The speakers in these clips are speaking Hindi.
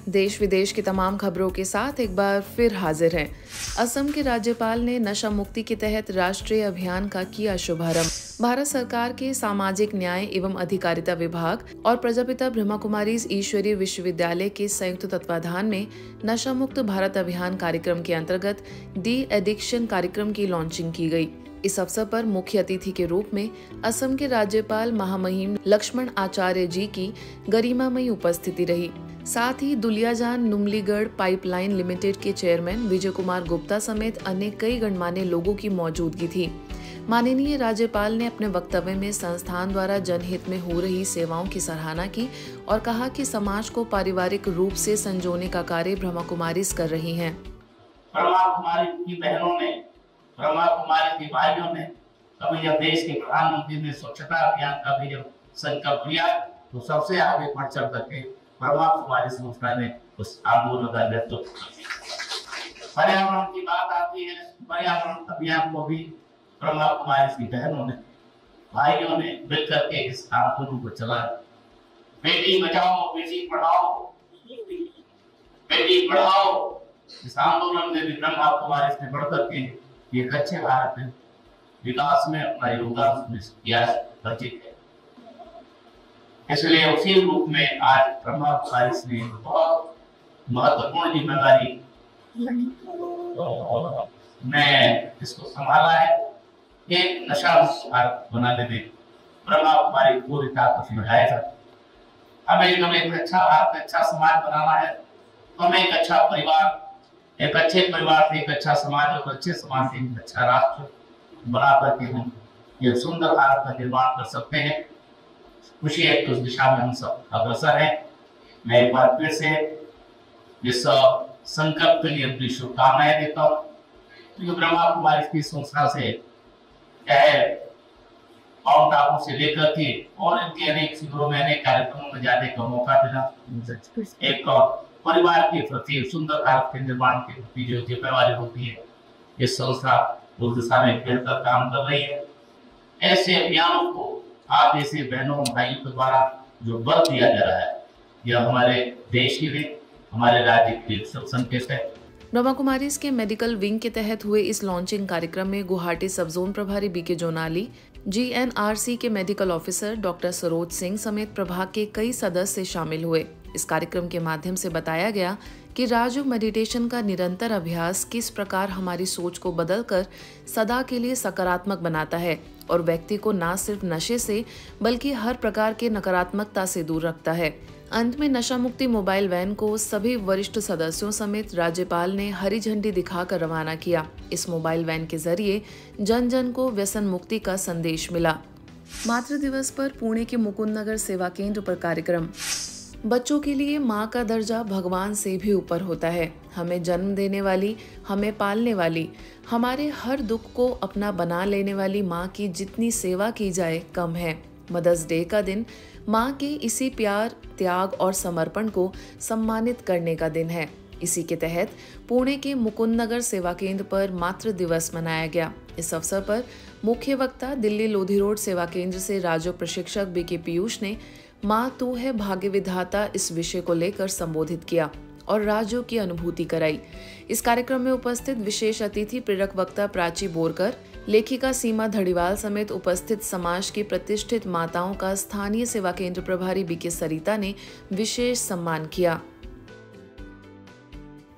देश विदेश की तमाम खबरों के साथ एक बार फिर हाजिर हैं। असम के राज्यपाल ने नशा मुक्ति के तहत राष्ट्रीय अभियान का किया शुभारंभ। भारत सरकार के सामाजिक न्याय एवं अधिकारिता विभाग और प्रजापिता ब्रह्मा कुमारीज ईश्वरीय विश्वविद्यालय के संयुक्त तत्वाधान में नशा मुक्त भारत अभियान कार्यक्रम के अंतर्गत डी एडिक्शन कार्यक्रम की लॉन्चिंग की गई। इस अवसर पर मुख्य अतिथि के रूप में असम के राज्यपाल महामहिम लक्ष्मण आचार्य जी की गरिमामयी उपस्थिति रही। साथ ही दुलियाजान नुमलीगढ़ पाइपलाइन लिमिटेड के चेयरमैन विजय कुमार गुप्ता समेत अन्य कई गणमान्य लोगों की मौजूदगी थी। माननीय राज्यपाल ने अपने वक्तव्य में संस्थान द्वारा जनहित में हो रही सेवाओं की सराहना की और कहा कि समाज को पारिवारिक रूप से संजोने का कार्य ब्रह्मा कुमारीज कर रही हैं। ब्रह्मा कुमारी की बहनों ने, ब्रह्मा कुमारी की भाइयों ने, अभी जब देश के प्रधानमंत्री ने स्वच्छता अभियान का भी जब संकल्प लिया तो सबसे आगे बढ़ चढ़ करके ब्रह्मा कुमारी संस्था ने उस आंदोलन का नेतृत्व किया। पर्यावरण की बात आती है, पर्यावरण अभियान को भी ब्रह्मा कुमारी की बहनों ने, भाइयों ने मिलकर के इस आंदोलन को चलाया। बेटी बचाओ बेटी पढ़ाओ, बेटी पढ़ाओ, इस आंदोलन में भी ब्रह्मा कुमारी ने बढ़ करके एक अच्छे भारत में विकास में अपना योगदान किया है। इसलिए उसी रूप में आज ब्रह्मा कुमारी ने बहुत महत्वपूर्ण जिम्मेदारी मैं इसको संभाला है। एक नशा मुक्त भारत बनाने में ब्रह्मा कुमारी पूरी ताकत बढ़ाया था। हमें एक अच्छा भारत, अच्छा समाज बनाना है तो हमें एक अच्छा परिवार, एक अच्छे परिवार से एक अच्छा समाज और अच्छे समाज से एक अच्छा राष्ट्र बना करके हम ये सुंदर भारत का निर्माण कर सकते हैं। खुशी है कि उस दिशा में हम सब अग्रसर हैं। मैं एक बार फिर से इस संकल्प के लिए अपनी शुभकामनाएं देता हूँ। क्योंकि ब्रह्मा कुमारी की संस्था से चाहे माउंट आबू से लेकर के और इनके अनेक शिविरों में, अनेक कार्यक्रमों में जाने का मौका मिला। एक परिवार के प्रति, सुंदर भारत के निर्माण के प्रति जो जिम्मेवारी होती है, इस संस्था उस दिशा में बेहतर काम कर रही है। ऐसे अभियानों को आप जैसे बहनों भाइयों के द्वारा जो बल दिया जा रहा है, यह हमारे देश के लिए, हमारे राज्य के लिए सब संकेत है। ब्रह्मा कुमारीज के मेडिकल विंग के तहत हुए इस लॉन्चिंग कार्यक्रम में गुवाहाटी सब जोन प्रभारी बीके जोनाली, GNRC के medical officer doctor Saroj Singh समेत प्रभाग के कई सदस्य शामिल हुए। इस कार्यक्रम के माध्यम से बताया गया कि राजयोग मेडिटेशन का निरंतर अभ्यास किस प्रकार हमारी सोच को बदलकर सदा के लिए सकारात्मक बनाता है और व्यक्ति को न सिर्फ नशे से बल्कि हर प्रकार के नकारात्मकता से दूर रखता है। अंत में नशा मुक्ति मोबाइल वैन को सभी वरिष्ठ सदस्यों समेत राज्यपाल ने हरी झंडी दिखाकर रवाना किया। इस मोबाइल वैन के जरिए जन जन को व्यसन मुक्ति का संदेश मिला। मातृ दिवस पर पुणे के मुकुंद नगर सेवा केंद्र पर कार्यक्रम। बच्चों के लिए माँ का दर्जा भगवान से भी ऊपर होता है। हमें जन्म देने वाली, हमें पालने वाली, हमारे हर दुख को अपना बना लेने वाली माँ की जितनी सेवा की जाए कम है। मदर्स डे का दिन माँ के इसी प्यार, त्याग और समर्पण को सम्मानित करने का दिन है। इसी के तहत पुणे के मुकुंद नगर सेवा केंद्र पर मातृ दिवस मनाया गया। इस अवसर पर मुख्य वक्ता दिल्ली लोधी रोड सेवा केंद्र से राजयोग प्रशिक्षक बीके पीयूष ने माँ तू है भाग्य विधाता इस विषय को लेकर संबोधित किया और राजयोग की अनुभूति कराई। इस कार्यक्रम में उपस्थित विशेष अतिथि प्रेरक वक्ता प्राची बोरकर, लेखिका सीमा धड़ीवाल समेत उपस्थित समाज की प्रतिष्ठित माताओं का स्थानीय सेवा केंद्र प्रभारी बीके सरिता ने विशेष सम्मान किया।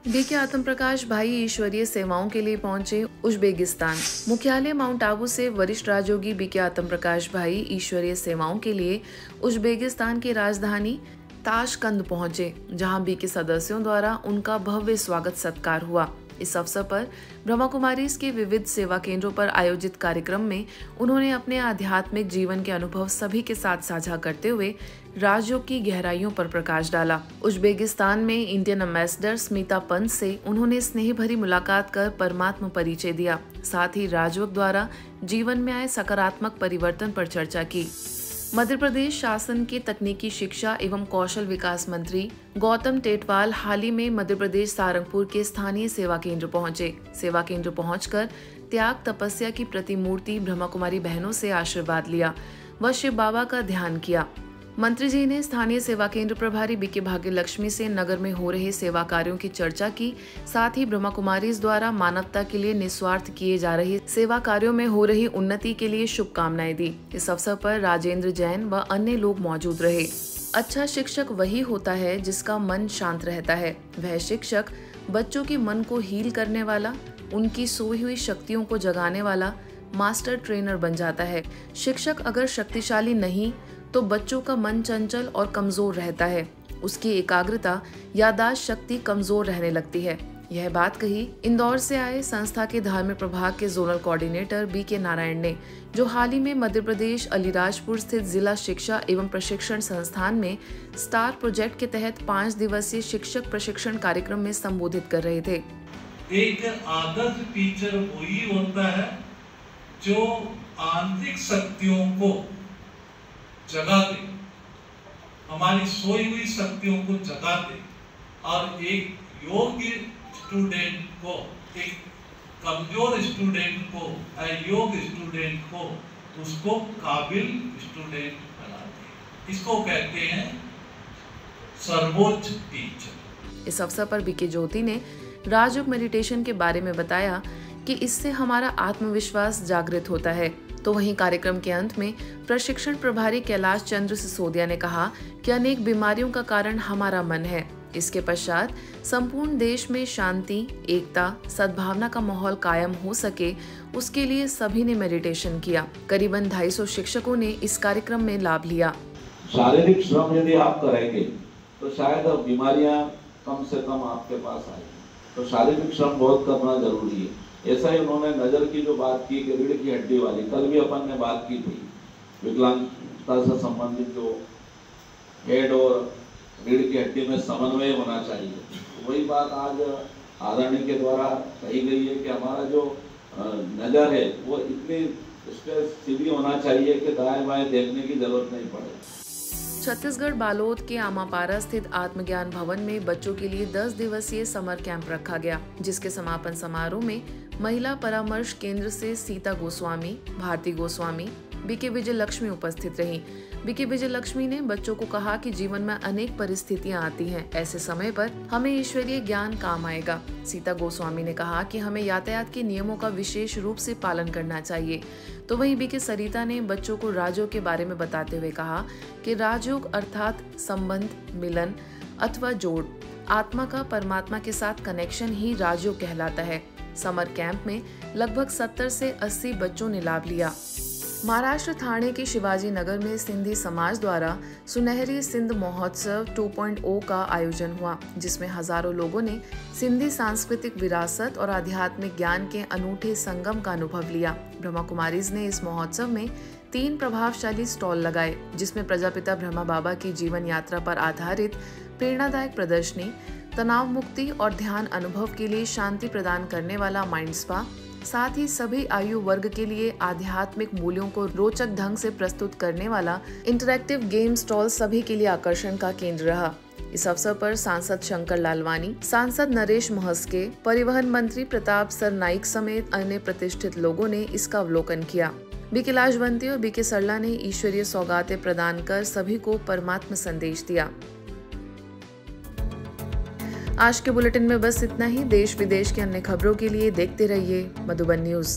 बीके आत्म प्रकाश भाई ईश्वरीय सेवाओं के लिए पहुंचे उज्बेकिस्तान। मुख्यालय माउंट आबू से वरिष्ठ राजयोगी बीके आत्म प्रकाश भाई ईश्वरीय सेवाओं के लिए उज्बेकिस्तान की राजधानी ताशकंद पहुंचे, जहां बीके सदस्यों द्वारा उनका भव्य स्वागत सत्कार हुआ। इस अवसर पर ब्रह्मा कुमारीज के विविध सेवा केंद्रों पर आयोजित कार्यक्रम में उन्होंने अपने आध्यात्मिक जीवन के अनुभव सभी के साथ साझा करते हुए राजयोग की गहराइयों पर प्रकाश डाला। उज्बेकिस्तान में इंडियन एम्बेसडर स्मिता पंत से उन्होंने स्नेह भरी मुलाकात कर परमात्मा परिचय दिया। साथ ही राजयोग द्वारा जीवन में आए सकारात्मक परिवर्तन पर चर्चा की। मध्य प्रदेश शासन के तकनीकी शिक्षा एवं कौशल विकास मंत्री गौतम टेटवाल हाल ही में मध्य प्रदेश सारंगपुर के स्थानीय सेवा केंद्र पहुंचे। सेवा केंद्र पहुंचकर त्याग तपस्या की प्रतिमूर्ति ब्रह्मा कुमारी बहनों से आशीर्वाद लिया व शिव बाबा का ध्यान किया। मंत्री जी ने स्थानीय सेवा केंद्र प्रभारी बीके भाग्यलक्ष्मी से नगर में हो रहे सेवा कार्यों की चर्चा की। साथ ही ब्रह्मा कुमारीज द्वारा मानवता के लिए निस्वार्थ किए जा रहे सेवा कार्यों में हो रही उन्नति के लिए शुभकामनाएं दी। इस अवसर पर राजेंद्र जैन व अन्य लोग मौजूद रहे। अच्छा शिक्षक वही होता है जिसका मन शांत रहता है। वह शिक्षक बच्चों के मन को हील करने वाला, उनकी सोई हुई शक्तियों को जगाने वाला मास्टर ट्रेनर बन जाता है। शिक्षक अगर शक्तिशाली नहीं तो बच्चों का मन चंचल और कमजोर रहता है। उसकी एकाग्रता, याददाश्त शक्ति कमजोर रहने लगती है। यह बात कही इंदौर से आए संस्था के धार्मिक प्रभाग के जोनल कोऑर्डिनेटर बीके नारायण ने, जो हाल ही में मध्य प्रदेश अलीराजपुर स्थित जिला शिक्षा एवं प्रशिक्षण संस्थान में स्टार प्रोजेक्ट के तहत 5 दिवसीय शिक्षक प्रशिक्षण कार्यक्रम में संबोधित कर रहे थे। एक आदर्श टीचर वही होता है जो आंतरिक शक्तियों को जगा दे, हमारी सोई हुई शक्तियों को जगा दे और एक योग्य स्टूडेंट को, एक कमजोर स्टूडेंट को, अयोग्य स्टूडेंट को उसको काबिल स्टूडेंट बना दे। इसको कहते हैं सर्वोच्च टीचर। इस अवसर पर बीके ज्योति ने राजयोग मेडिटेशन के बारे में बताया कि इससे हमारा आत्मविश्वास जागृत होता है। तो वहीं कार्यक्रम के अंत में प्रशिक्षण प्रभारी कैलाश चंद्र सिसोदिया ने कहा कि अनेक बीमारियों का कारण हमारा मन है। इसके पश्चात संपूर्ण देश में शांति, एकता, सद्भावना का माहौल कायम हो सके, उसके लिए सभी ने मेडिटेशन किया। करीबन 250 शिक्षकों ने इस कार्यक्रम में लाभ लिया। शारीरिक श्रम यदि आप करेंगे तो शायद बीमारियां कम से कम आपके पास आएगी। तो शारीरिक श्रम बहुत करना जरूरी है। ऐसा ही उन्होंने नजर की जो बात की कि रीढ़ की हड्डी वाली, कल भी अपन ने बात की थी, विकलांगता से संबंधित जो हेड और रीढ़ की हड्डी में समन्वय होना चाहिए, वही बात आज आदरणीय के द्वारा कही गई है कि हमारा जो नजर है वो इतनी इस पर सीधी होना चाहिए कि दाएं बाएं देखने की जरूरत नहीं पड़े। छत्तीसगढ़ बालोद के आमापारा स्थित आत्मज्ञान भवन में बच्चों के लिए 10 दिवसीय समर कैंप रखा गया, जिसके समापन समारोह में महिला परामर्श केंद्र से सीता गोस्वामी, भारती गोस्वामी, बीके विजय लक्ष्मी उपस्थित रहीं। बीके विजय लक्ष्मी ने बच्चों को कहा कि जीवन में अनेक परिस्थितियां आती हैं, ऐसे समय पर हमें ईश्वरीय ज्ञान काम आएगा। सीता गोस्वामी ने कहा कि हमें यातायात के नियमों का विशेष रूप से पालन करना चाहिए। तो वहीं बीके सरिता ने बच्चों को राजयोग के बारे में बताते हुए कहा कि राजयोग अर्थात संबंध, मिलन अथवा जोड़, आत्मा का परमात्मा के साथ कनेक्शन ही राजयोग कहलाता है। समर कैंप में लगभग 70 से 80 बच्चों ने लाभ लिया। महाराष्ट्र थाने के शिवाजी नगर में सिंधी समाज द्वारा सुनहरी सिंध महोत्सव 2.0 का आयोजन हुआ, जिसमें हजारों लोगों ने सिंधी सांस्कृतिक विरासत और आध्यात्मिक ज्ञान के अनूठे संगम का अनुभव लिया। ब्रह्मा कुमारीज ने इस महोत्सव में 3 प्रभावशाली स्टॉल लगाए, जिसमें प्रजापिता ब्रह्मा बाबा की जीवन यात्रा पर आधारित प्रेरणादायक प्रदर्शनी, तनाव मुक्ति और ध्यान अनुभव के लिए शांति प्रदान करने वाला माइंड स्पा, साथ ही सभी आयु वर्ग के लिए आध्यात्मिक मूल्यों को रोचक ढंग से प्रस्तुत करने वाला इंटरैक्टिव गेम स्टॉल सभी के लिए आकर्षण का केंद्र रहा। इस अवसर पर सांसद शंकर लालवानी, सांसद नरेश महस्के, परिवहन मंत्री प्रताप सरनाइक समेत अन्य प्रतिष्ठित लोगों ने इसका अवलोकन किया। बीके लाजवंती और बीके सरला ने ईश्वरीय सौगातें प्रदान कर सभी को परमात्मा संदेश दिया। आज के बुलेटिन में बस इतना ही। देश विदेश की अन्य खबरों के लिए देखते रहिए मधुबन न्यूज।